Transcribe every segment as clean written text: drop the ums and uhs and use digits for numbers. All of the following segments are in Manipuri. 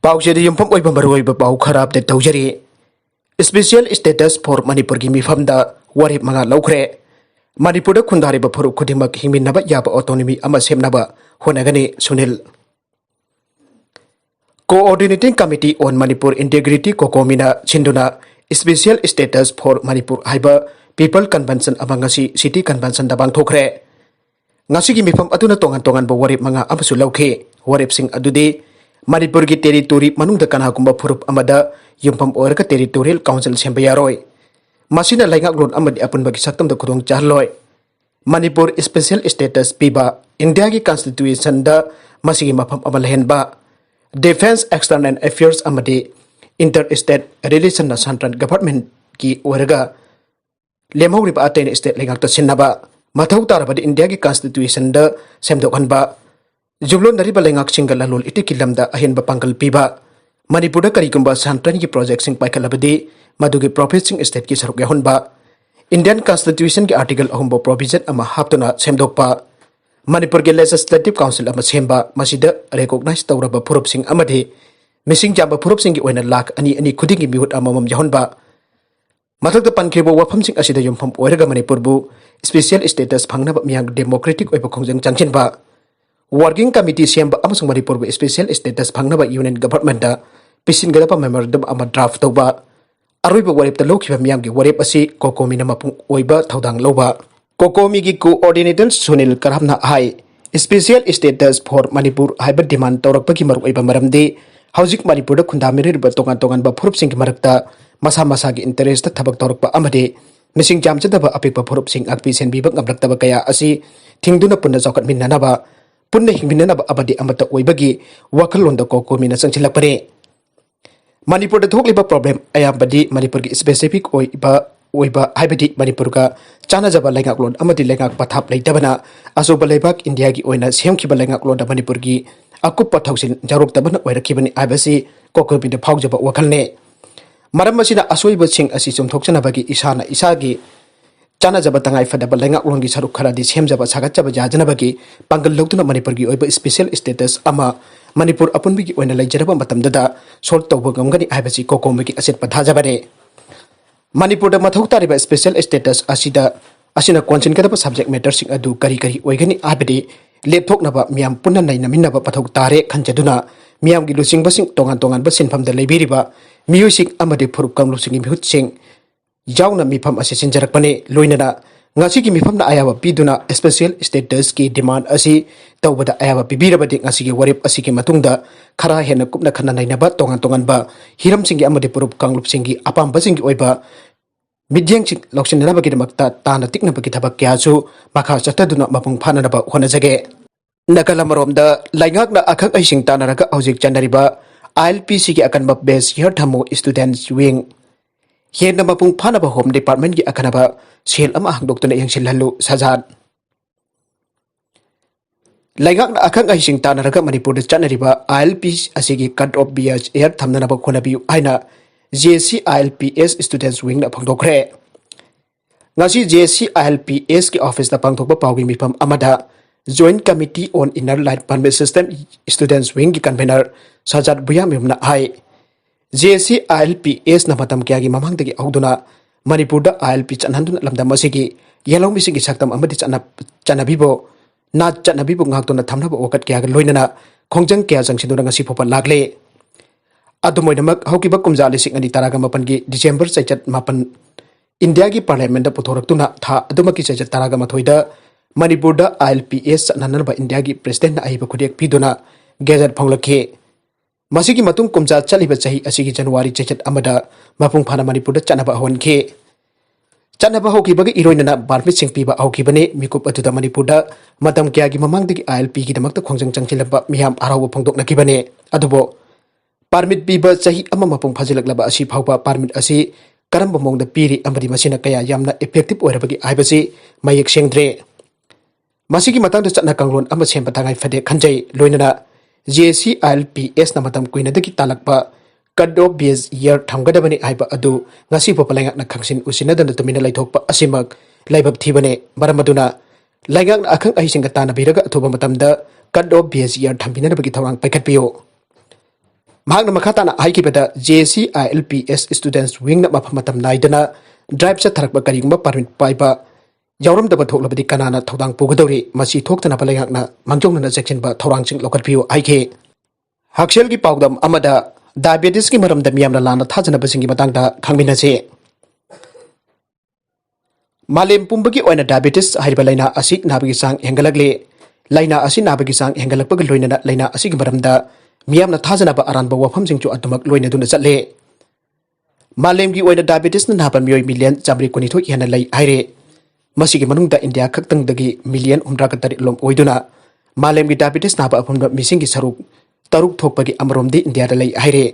पाउचेदी युमफम ओइबा मरुओइबा पाउ खराब दे तौजरी स्पेशल स्टेटस फॉर मणिपुर की मिफमदा वरेप मंगा लौखरे मणिपुर खुंदारिबा फुरुप खुदिमक हिमिनबा याबा ऑटोनॉमी अमा सेमनबा होनगने सुनील coordinating committee on Manipur integrity कोकोमिना छिंदुना स्पेशल स्टेटस फॉर मणिपुर हाइबा पीपल कन्वेंशन अमंगसी सिटी कन्वेंशन दबांग थोखरे ngasi gi mifam aduna tongan tongan bo warip manga amasu lauke warip sing adudi manipur gi territory manungda kana kumba phurup amada yumpam orka territorial council semba yaroi masina laingak ron amadi apun bagi saktam da khudong charloi manipur special status piba india gi constitution da masigi mafam amalhen ba defense external affairs amadi interstate relation na central government ki orga lemhori ba atain state laingak ta sinnaba mathau tarabadi india ki constitution da semdokhanba jublon nariba lengak singal lalul itikilamda ahenba pangkal piba manipur da karigumba santran ki project sing paikalabadi madugi profit sing state ki saruk yahonba indian constitution ki article ahumbo provision ama haptuna semdokpa manipur ki legislative council ama semba masida recognize tawraba phurup sing amadi missing jamba phurup sing ki oina lak ani ani khudingi mihut amamam yahonba mathakta pankribo wafam sing asida yumpham oiraga manipur bu special status phangnaba miyang democratic oiba khongjang changchinba working committee semba amasung manipur bu special status phangnaba union government da pisin gadapa memorandum ama draft tawba aroiba warip ta lokhiba miyang gi warip asi kokomi na mapung oiba thaudang loba kokomi gi coordinator sunil karamna hai special status for manipur haiba demand tawrakpa gi maru oiba maramdi hauzik manipur da khundamiri ba tongan tongan ba phurup sing gi marakta masa masa gi interest ta thabak tawrakpa amade mising jam chadaba apikpa phurup sing akpi sen bibak ngablaktaba kaya asi thingduna punna jokat minnanaba punna hingminanaba abadi amata oibagi wakalonda kokomina sangchilakpare manipur da thokliba problem ayambadi manipur gi specific oiba haibadi manipur ka chana jaba lengak lon amadi lengak pathap leitabana asoba leibak india gi oina semkhiba lengak lon da manipur gi akup pathausin jarok tabana oirakibani abasi kokomi da phaujaba wakalne maram masina asoiba sing asi chumthokchana bagi isana isagi chana jaba tangai fadaba lengak longi saruk kharadi semjaba sagatjaba jajana bagi pangal logtuna manipur gi oiba special status ama manipur apunbi gi oina laijaraba matamdada sort tawba gamgani aibasi kokomi gi aset pathajabare manipur da mathau tariba special status asina konsin kadaba subject matter sing adu kari kari oigani abadi lepthoknaba miyam punna nainaminaba pathau tare khanjaduna miyam gi lusing basing tongan tongan basin famda leibiriba music amade phurup kam lusing mihut sing jauna mifam ase sinjarakpane loinana ngasi gi mifam na ayawa piduna special status ki demand asi tawbada ayawa pibirabadi ngasi gi warip asi ki matungda khara hena kupna khana nainaba tongan tongan ba hiram sing gi amade phurup kanglup sing gi apam basing gi oiba midyang sing loksinna bagi damakta tana tikna bagi thabak kyasu makha chataduna mapung phana ba honajage nakalamrom da laingak na akhak aising tanaraga hojik chanariba ILPC ki akanba base year thamo students wing Hena mapung phanaba home department gi akanaba sel ama hangdoktuna yangsil halu sajat laingak na akhang ai sing tanaraga manipur da chanariba ILP asigi cut off bias air thamnana ba khonabi aina JC ILPS students wing na phangdokre ngasi JC ILPS ki office da pangthokba pawgi mifam amada joint committee on inner light permit system students wing ki convener sajat buya mimna hai JC ILPS na matam kya gi mamang dagi auduna manipur da ILP chanhanduna lamda masigi yelong misigi saktam amadi chanabibo na chanabibo ngaktuna thamnaba okat kya ga loinana khongjang kya jangsiduna ngasi phopa lagle adumoinamak hokiba kumjali sing ani taraga mapan gi December chaitat mapan India gi parliament da puthорактuna tha adumaki chaitat taraga mathoida manipur da ILPS chanhanaba India gi president na aiba khudek piduna gazette phonglakhe masigi matung kumja chaliba chahi asigi January chechat amada mapung phana manipur da chanaba honke chanaba hoki bagi iroina na barmit sing piba hoki bane mikup atuda manipur da matam kya gi mamang digi ILP gi damakta khongjang changchilaba miham araw phongdok nakibane adubo permit piba chahi ama mapung phajilaklaba asi phawba permit asi karamba mongda piri amadi masina kaya yamna effective oirabagi aibasi mayek sengdre masigi matang da chatna kanglon ama sempa tangai fade khanjai loinana JC ILPS na matam kuina dagi talakpa kaddo base year thamgadabani aiba adu ngasi popalengak na khangsin usinadan tumina laithokpa asimak laibab thibane maramaduna laingak na akhang ahisinga tana biraga athoba matamda kaddo base year thambina bagi thawang paikhatpiyo mahakna makhatana haikibada JCILPS students wing na mafamatam naidana drive cha tharakba karigumba permit paiba yauram daba thoklabadi kanana thodang pugadori masi thoktana balayakna mangjongna sectionba thorangsing lokatpiu haike Hakshel gi pawdam amada diabetes ki maramda miyamna lana thajana basingi matangda khangminase Malem pumbagi oina diabetes hariba laina asi nabagi sang hengalagle laina asi nabagi sang hengalakpaga loinana laina asi gi maramda miyamna thajana ba aranba wafam singchu atumak loina duna chatle Malem gi oina diabetes na naban miyoi million jamri kuni thok yana lai haire masigi manungda India khaktang dagi million umra ka tari lom oiduna Malem gi diabetes naba apumda misingi saruk taruk thokpagi amromdi India da lai haire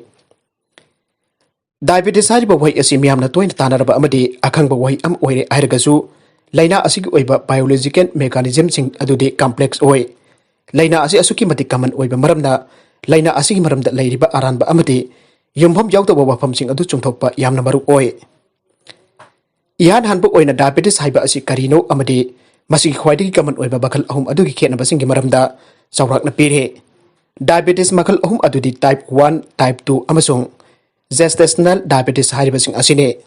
Diabetes hariba wai asi miyamna toina tanaraba amadi akhangba wai am oire airagasu laina asigi oiba biological mechanism sing adudi complex oi laina asi asuki mati common oiba maramna laina asigi maramda lairiba aranba amadi yumpham yawtaba wafam sing adu chungthokpa yamna maru oi ihan hanbu oina diabetes haiba asi karino amadi masigi khwaidagi common oiba bakal ahum adugi khenaba singi maramda chawrakna pire diabetes makal ahum adudi type 1 type 2 amasung gestational diabetes hariba sing asine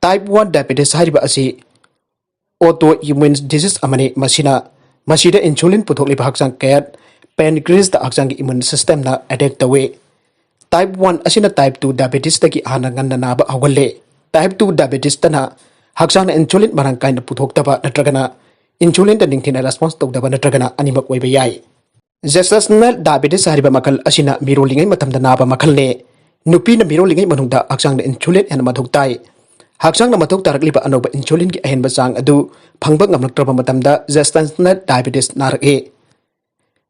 type 1 diabetes hariba asi autoimmune disease amane masida insulin puthokliba hakjang kayat pancreas da hakjang immune system na attack tawe type 1 asina type 2 diabetes taki hana nganna naba awgalle type 2 diabetes tana hakjang insulin marang kaina puthokdaba natragana insulin da ningthina response tokdaba natragana animak oiba yai Gestational diabetes hariba makal asina mirolingai matamda naba makalne nupi na mirolingai manungda hakjang na insulin en mathok tai hakjang na mathok tarakliba anoba insulin gi ahen basang adu phangba ngamlaktraba matamda gestational diabetes narake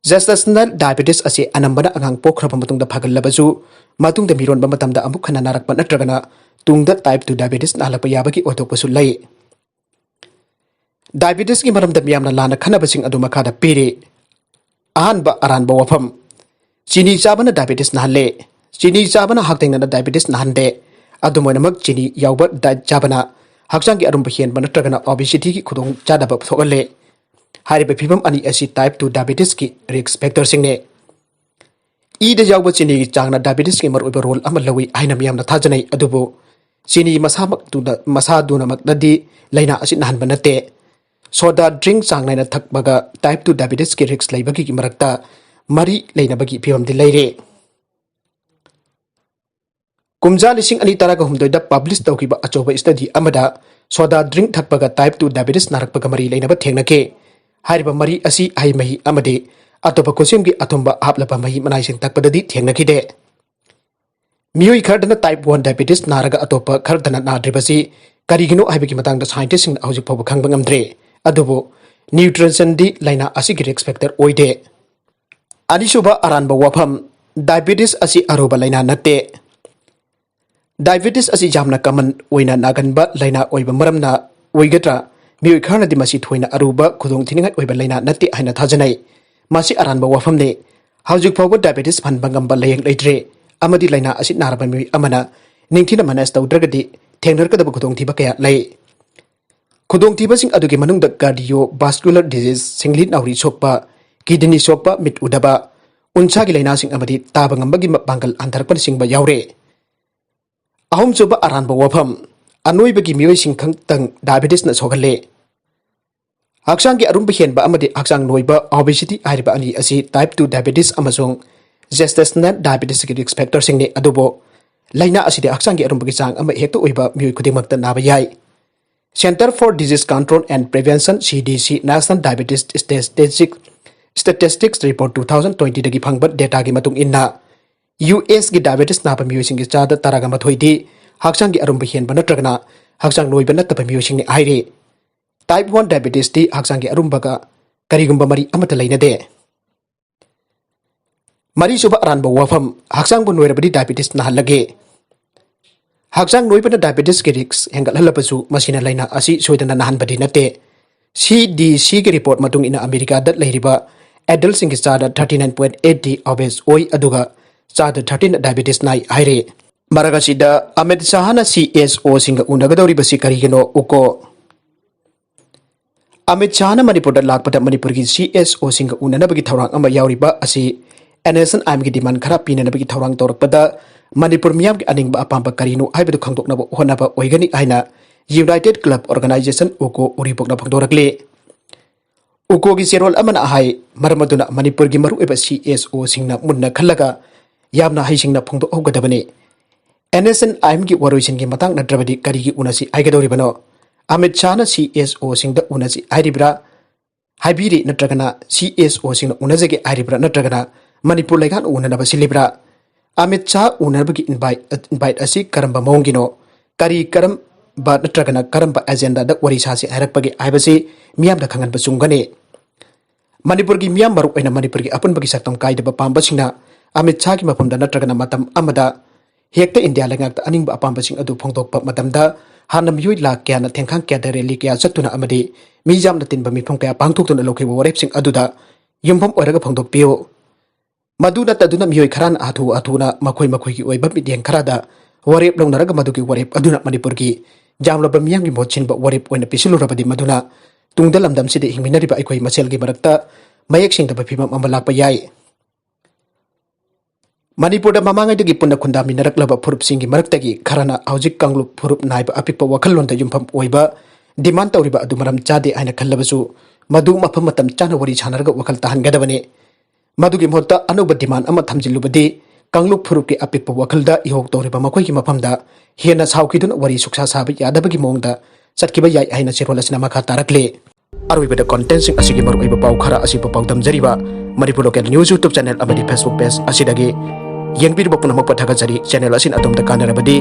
gestational diabetes ase anambana angang pokhraba matungda phagallabasu matungda miron ba matamda amuk khana narakpa natragana tungda type 2 diabetes nalapa yabagi otokpasu lai diabetes gi maramda miyamna lana khanabasing adu makada pire Ahanba aranba wafam chini chabana diabetes nahalle chini chabana haktengna diabetes nahande adumoinamak chini yawba chabana hakjang gi arumba hen banatragana obesity ki khudong chadaba thogalle hariba phibam ani asi type 2 diabetes ki risk factor singne ida yawba chini gi changna diabetes ki maroiba role ama lawi aina miyamna thajanai adubo chini masa duna makdadi laina asi nahan banate soda drink changnai na thakbaga type 2 diabetes ki risk laibagi ki marakta mari leinabagi phibam di leire kumja lising ani taraga humdoi da publish tawkiba achoba study amada soda drink thakbaga type 2 diabetes narakbaga mari leinaba thengnake hariba mari asi ai mahi amade atopa kosim gi athomba haplaba mahi manai sing takpadadi thengnakide miyoi khardana type 1 diabetes naraga atopa khardana nadribasi karigino haibagi matangda scientist sing hojik phoba khangba ngamdre adubo nutrition di laina asigi risk factor oide anisuba aranba wafam diabetes asi aroba laina natte diabetes asi jamna common oina naganba laina oiba maramna oigatra miyoi kharna di masi thoina aruba khudong thiningai oiba laina natte haina thajanai masi aranba wafamne hojik phoba diabetes phanba ngamba layeng leitre amadi laina asi naraba mi amana ningthina manas tawdragadi thengnarkadaba khudong thiba kaya lai khudong thiba sing adugi manungda cardiovascular disease singli nauri sokpa kidney sokpa mit udaba uncha gi laina sing amadi taba ngambagi bangal antharpan singba yaure ahum chuba aranba wafam anoibagi miyoi sing khangtang diabetes na sogalle hakjang gi arumba henba amadi hakjang noiba obesity hariba ani asi type 2 diabetes amasung gestational diabetes ki risk factor singni adubo laina asidi hakjang gi arumba gi chang ama hekto oiba miyoi khudingmakta naba yai Center for Disease Control and Prevention CDC National Diabetes Statistics Report 2020 dagi phangbat data gi matung inna US gi diabetes na pamiyo sing gi chada taraga mathoidi hakjang gi arumba hen banatragna hakjang noi banat pamiyo sing ni aire type 1 diabetes ti hakjang gi arumba ga karigumba mari amata laina de mari suba aranba wafam hakjang bu noirabadi diabetes na halage hakjang noibana diabetes ki risk hengal halapasu masina laina asi soidana nahan badi nate CDC ki report matung ina America dat leiriba adult sing ki chada 39.80 obese oi aduga chada 13 diabetes nai haire maraga sida Ahmed Sahana CSO singa unagadori basi karigino uko Ahmed Sahana Manipur da lakpada Manipur ki CSO singa unanabagi thawrang ama yauriba asi NSNIM की डिमांड खरा पीननबगी थौरांग तौरकपदा मणिपुर मियाम की अनिंगबा अपांबा करिनु हाइबदु खंगदोकनबा होनबा ओइगनी आइना यूनाइटेड क्लब ऑर्गेनाइजेशन उको उरिपोकना फंगदोरकले उको की सेरोल अमना हाई मरमदुना मणिपुर की मरुएबा CSO सिंगना मुन्ना खल्लगा यामना हाइसिंगना फंगदो होगदबने NSNIM की वरोइसिन की मतंग नद्रबदी करिगी उनसी आइगदोरिबनो अमित शाह CSO सिंगदा उनसी आइरिब्रा हाइबिरी नत्रगना CSO सिंगना उनजगे आइरिब्रा नत्रगना मणिपुर लेगान उननबा सिलिब्रा अमित शाह उननबगी इनवाइट असि करंबा मोंगिनो करी करम बा नत्रगना करंबा एजेंडा द वरी सासे आइरकपगे आइबसी मियाम द खंगन बसुंगने मणिपुर की मियाम मरु ओइना मणिपुर की अपनबगी सक्तम काइदबा पांबसिंगना अमित शाह की मफमदा नत्रगना मतम अमदा हेक्ता इंडिया लेंगाक्ता अनिंगबा अपांबसिंग अदु फोंदोकपा मतमदा हाना मियोइ लाख क्याना थेंखांग क्यादा रैली क्या चत्तुना अमदि मिजामना तिनबा मिफम क्या पांगथोक्तुना लौखिबा वरेपसिंग अदुदा युमफम ओइरगा फोंदोकपियो मदुना तदुना मियोइ खरान आथुना मखोइ मखोइगी ओइबा मिडियन खरादा वरेप लौनरगा मदुगी वरेप अदुना मणिपुर की जामलबा मियामगी मोचिनबा वरेप ओइना पिसिलुरबदि मदुना तुंगदा लमदमसिदे हिंमिनरिबा अइखोइ मसेलगी मरक्ता मयेकसिंगदबा फिमम अमा लाकपा याइ मणिपुर ममांगैदगी पुन्ना खुंदामिनरक्लबा फुरुपसिंगी मरक्तगी खराना हौजिक कांगलुप फुरुप नाइबा अपिकपा वखललोंदा युमफम ओइबा डिमांड तौरिबा अदु मरम चादे आइना खल्लबसु मदु मफम मतम चाना वरी छानरगा वखल ताहनगदबने मदुगी मोहत्ता अनौबा डिमांड अमा थमजिल्लुबदि कांगलुप फुरुपकी अपिकपा वखलदा इहोक तौरिबा मखोइगी मफमदा हेना साउखिदुन वरी सुक्सा साबा यादबगी मोंगदा चटकिबा याइ आइना सेरोल असना मखा तारकले अरुइबदा कंटेंट सिंग असिगी मरुइबा पाउ खरा असिबा पाउदमजरिबा Manipur local news YouTube channel अमदी फेसबुक पेज असिदगी यंगबीरबा पुनमक पथागजरी चैनल असिन अदोमदा कानरबदी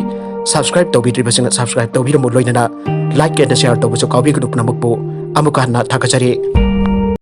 सब्सक्राइब तौबिद्रिबसिंग सब्सक्राइब तौबिरमु लोइनना लाइक एंड शेयर तौबसु काउबिगदु पुनमकपु अमुका हन्ना थागजरी।